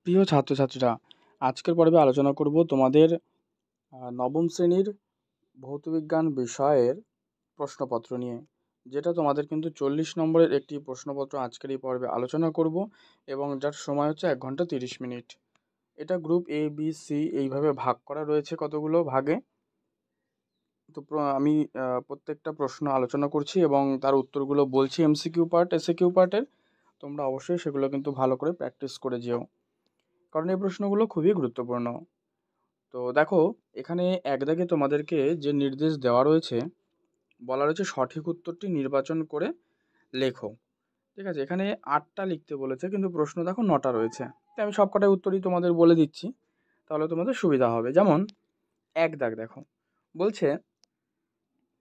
প্রিয় ছাত্রছাত্রীরা, আজকের পর্বে আলোচনা করব তোমাদের নবম শ্রেণীর ভৌতবিজ্ঞান বিষয়ের প্রশ্নপত্র নিয়ে, যেটা তোমাদের কিন্তু 40 নম্বরের একটি প্রশ্নপত্র আজকের এই পর্বে আলোচনা করব এবং যার সময় হচ্ছে 1 ঘন্টা 30 মিনিট। এটা গ্রুপ এ বি সি এইভাবে ভাগ করা রয়েছে কতগুলো ভাগে। তো আমি প্রত্যেকটা প্রশ্ন আলোচনা করছি এবং তার উত্তরগুলো বলছি এমসিকিউ পার্ট এসএকিউ পার্টের। তোমরা অবশ্যই সেগুলো কিন্তু ভালো করে প্র্যাকটিস করে যেও, কারণ এই প্রশ্নগুলো খুবই গুরুত্বপূর্ণ। তো দেখো, এখানে এক দাগে তোমাদেরকে যে নির্দেশ দেওয়া রয়েছে, বলা রয়েছে সঠিক উত্তরটি নির্বাচন করে লেখো। ঠিক আছে, এখানে 8টা লিখতে বলেছে, কিন্তু প্রশ্ন দেখো 9টা রয়েছে। তাই আমি সবকটাই উত্তরই তোমাদের বলে দিচ্ছি, তাহলে তোমাদের সুবিধা হবে। যেমন এক দাগ দেখো, বলছে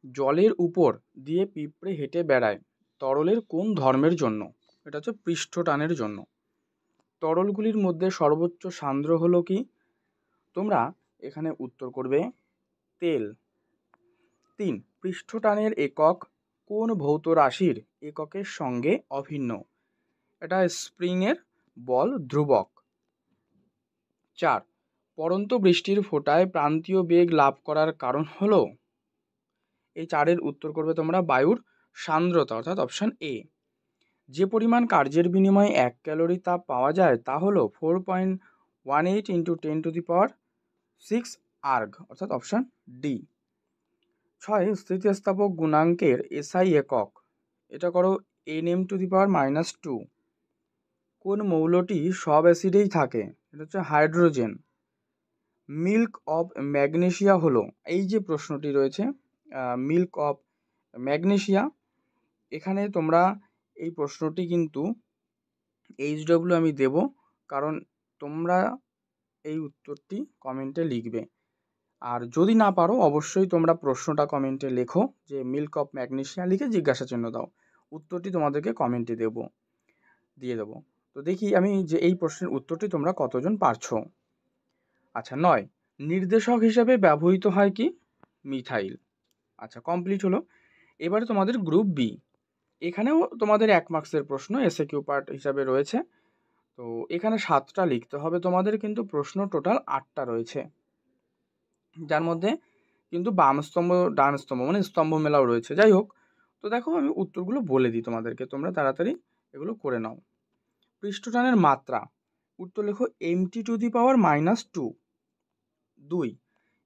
জলের উপর দিয়ে পিঁপড়ে হেঁটে বেড়ায় তরলের কোন ধর্মের জন্য? এটা হচ্ছে পৃষ্ঠটানের জন্য। তরলগুলির মধ্যে সর্বোচ্চ সান্দ্র হলো কি? তোমরা এখানে উত্তর করবে তেল। 3, পৃষ্ঠটানের একক কোন ভৌত রাশির এককের সঙ্গে অভিন্ন? এটা স্প্রিংয়ের বল ধ্রুবক। 4, পড়ন্ত বৃষ্টির ফোঁটায় প্রান্তীয় বেগ লাভ করার কারণ হলো? এই 4-এর উত্তর করবে তোমরা বায়ুর সান্দ্রতা, অর্থাৎ অপশান এ। যে পরিমাণ কার্যের বিনিময়ে 1 ক্যালোরি তাপ পাওয়া যায় তা হলো 4.18 × 10⁶ আর্গ, অর্থাৎ অপশান ডি। 6, স্থিতিস্থাপক গুণাঙ্কের এসআই একক, এটা করো Nm⁻²। কোন মৌলটি সব অ্যাসিডেই থাকে? এটা হচ্ছে হাইড্রোজেন। মিল্ক অফ ম্যাগনেসিয়া হলো, এই যে প্রশ্নটি রয়েছে মিল্ক অফ ম্যাগনেসিয়া, এখানে তোমরা এই প্রশ্নটি কিন্তু HW আমি দেব, কারণ তোমরা এই উত্তরটি কমেন্টে লিখবে। আর যদি না পারো অবশ্যই তোমরা প্রশ্নটা কমেন্টে লেখো, যে মিল্ক অফ ম্যাগনেসিয়া লিখে জিজ্ঞাসা চিহ্ন দাও। উত্তরটি তোমাদেরকে কমেন্টে দিয়ে দেবো। তো দেখি আমি যে এই প্রশ্নের উত্তরটি তোমরা কতজন পারছো। আচ্ছা, 9, নির্দেশক হিসাবে ব্যবহৃত হয় কি? মিথাইল। আচ্ছা, কমপ্লিট হলো। এবারে তোমাদের গ্রুপ বি, এখানেও তোমাদের 1 মার্কসের প্রশ্ন এসএকিউ পার্ট হিসাবে রয়েছে। তো এখানে 7টা লিখতে হবে তোমাদের, কিন্তু প্রশ্ন টোটাল 8টা রয়েছে, যার মধ্যে কিন্তু বাম স্তম্ভ ডান স্তম্ভ মানে স্তম্ভ মেলাও রয়েছে। যাই হোক, তো দেখো আমি উত্তরগুলো বলে দিই তোমাদেরকে, তোমরা তাড়াতাড়ি এগুলো করে নাও। পৃষ্ঠটানের মাত্রা, উত্তর লেখো Mt⁻²। 2,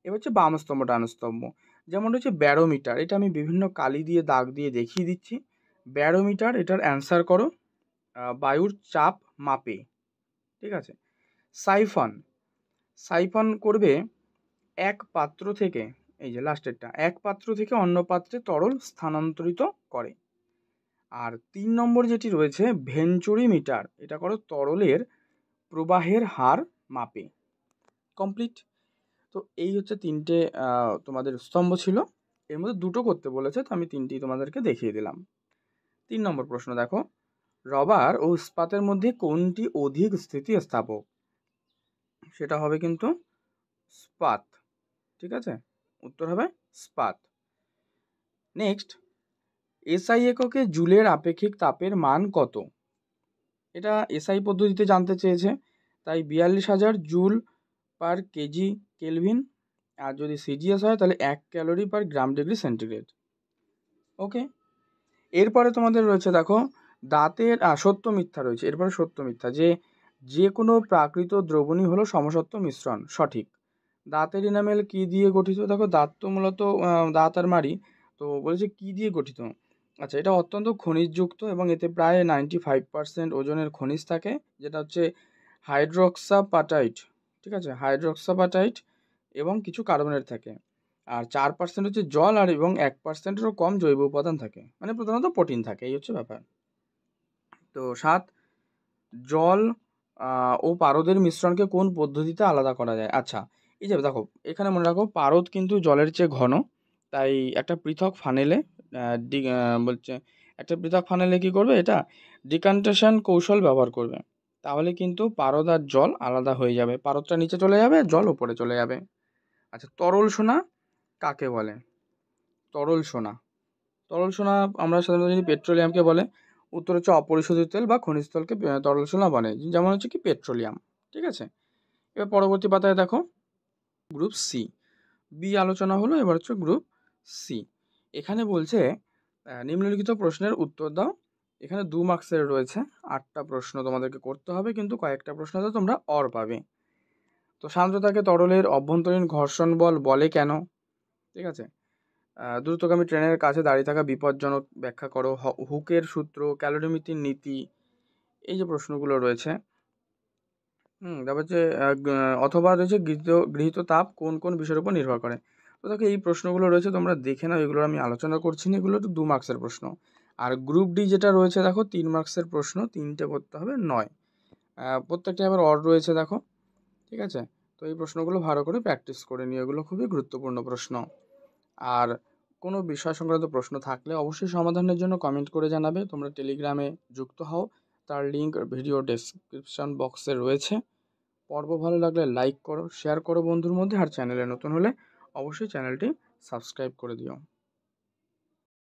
এবার হচ্ছে বাম স্তম্ভ ডান স্তম্ভ, যেমন হচ্ছে ব্যারোমিটার, এটা আমি বিভিন্ন কালি দিয়ে দাগ দিয়ে দেখিয়ে দিচ্ছি। ব্যারোমিটার, এটার অ্যান্সার করো বায়ুর চাপ মাপে। ঠিক আছে। সাইফন করবে এক পাত্র থেকে, এই যে লাস্টেরটা, এক পাত্র থেকে অন্য পাত্রে তরল স্থানান্তরিত করে। আর 3 নম্বর যেটি রয়েছে ভেঞ্চুরিমিটার, এটা করো তরলের প্রবাহের হার মাপে। কমপ্লিট। তো এই হচ্ছে 3টে তোমাদের স্তম্ভ ছিল, এর মধ্যে 2টো করতে বলেছে, তো আমি 3টি তোমাদেরকে দেখিয়ে দিলাম। 3 নম্বর প্রশ্ন দেখো, রবার ও ইস্পাতের মধ্যে কোনটি অধিক স্থিতিস্থাপক? সেটা হবে কিন্তু ইস্পাত। ঠিক আছে, উত্তর হবে ইস্পাত। নেক্সট, এসআই এককে জুলের আপেক্ষিক তাপের মান কত? এটা এসআই পদ্ধতিতে জানতে চেয়েছে, তাই 42,000 জুল পার কেজি কেলভিন। আর যদি সিজিএস হয় তাহলে 1 calorie per gram degree centigrade. Okay, এরপরে তোমাদের রয়েছে দেখো দাঁতের সত্য মিথ্যা রয়েছে। এরপরে সত্য মিথ্যা, যে কোনো প্রাকৃত দ্রবণী হলো সমসত্ব মিশ্রণ, সঠিক। দাঁতের এনামেল কি দিয়ে গঠিত? দেখো দাঁত তো মূলত দাঁত আর মাড়ি, তো বলেছে কি দিয়ে গঠিত। আচ্ছা, এটা অত্যন্ত খনিজযুক্ত এবং এতে প্রায় 95% ওজনের খনিজ থাকে, যেটা হচ্ছে হাইড্রোক্সাপাটাইট। ঠিক আছে, হাইড্রোক্সাপাটাইট এবং কিছু কার্বনেট থাকে। আর 4% হচ্ছে জল, আর এবং 1%-এরও কম জৈব উপাদান থাকে, মানে প্রধানত প্রোটিন থাকে, এই হচ্ছে ব্যাপার। তো 7, জল ও পারদের মিশ্রণকে কোন পদ্ধতিতে আলাদা করা যায়? আচ্ছা, এই যে দেখো এখানে মনে রাখো পারদ কিন্তু জলের চেয়ে ঘন, তাই একটা পৃথক ফানেলে বলছে একটা পৃথক ফানেলে কী করবে, এটা ডিকান্টেশন কৌশল ব্যবহার করবে, তাহলে কিন্তু পারদ আর জল আলাদা হয়ে যাবে, পারদটা নিচে চলে যাবে, জল উপরে চলে যাবে। আচ্ছা, তরল সোনা কাকে বলে? তরল সোনা আমরা সাধারণত জানি পেট্রোলিয়ামকে বলে। উত্তর হচ্ছে অপরিশোধিত তেল বা খনিজ তেলকে তরল সোনা বলে, যেমন হচ্ছে কি পেট্রোলিয়াম। ঠিক আছে, এবার পরবর্তী পাতায় দেখো গ্রুপ সি, বি আলোচনা হলো, এবার হচ্ছে গ্রুপ সি। এখানে বলছে নিম্নলিখিত প্রশ্নের উত্তর দাও। এখানে 2 মার্কসের রয়েছে, 8টা প্রশ্ন তোমাদেরকে করতে হবে, কিন্তু কয়েকটা প্রশ্নতে তোমরা অর পাবে। তো সান্দ্রতাকে তরলের অভ্যন্তরীণ ঘর্ষণ বল বলে কেন? ঠিক আছে, দ্রুতগামী ট্রেনের কাছে দাঁড়িয়ে থাকা বিপজ্জনক, ব্যাখ্যা করো। হুকের সূত্র, ক্যালোরিমিতির নীতি, এই যে প্রশ্নগুলো রয়েছে। তারপর হচ্ছে অথবা রয়েছে গৃহীত তাপ কোন কোন বিষয়ের উপর নির্ভর করে। তো দেখো এই প্রশ্নগুলো রয়েছে, তোমরা দেখে নাও, এগুলো আমি আলোচনা করছি না, এগুলো তো 2 মার্কসের প্রশ্ন। আর গ্রুপ ডি যেটা রয়েছে দেখো 3 মার্কসের প্রশ্ন, 3টে করতে হবে, 9। প্রত্যেকটা আবার অর রয়েছে দেখো। ঠিক আছে, তো এই প্রশ্নগুলো ভালো করে প্র্যাকটিস করে নিও, এগুলো খুবই গুরুত্বপূর্ণ প্রশ্ন। আর কোনো বিষয় সংক্রান্ত প্রশ্ন থাকলে অবশ্যই সমাধানের জন্য কমেন্ট করে জানাবে। তোমরা টেলিগ্রামে যুক্ত হও, তার লিঙ্ক ভিডিও ডেসক্রিপশন বক্সে রয়েছে। পর্ব ভালো লাগলে লাইক করো, শেয়ার করো বন্ধুর মধ্যে, আর চ্যানেলে নতুন হলে অবশ্যই চ্যানেলটি সাবস্ক্রাইব করে দিও।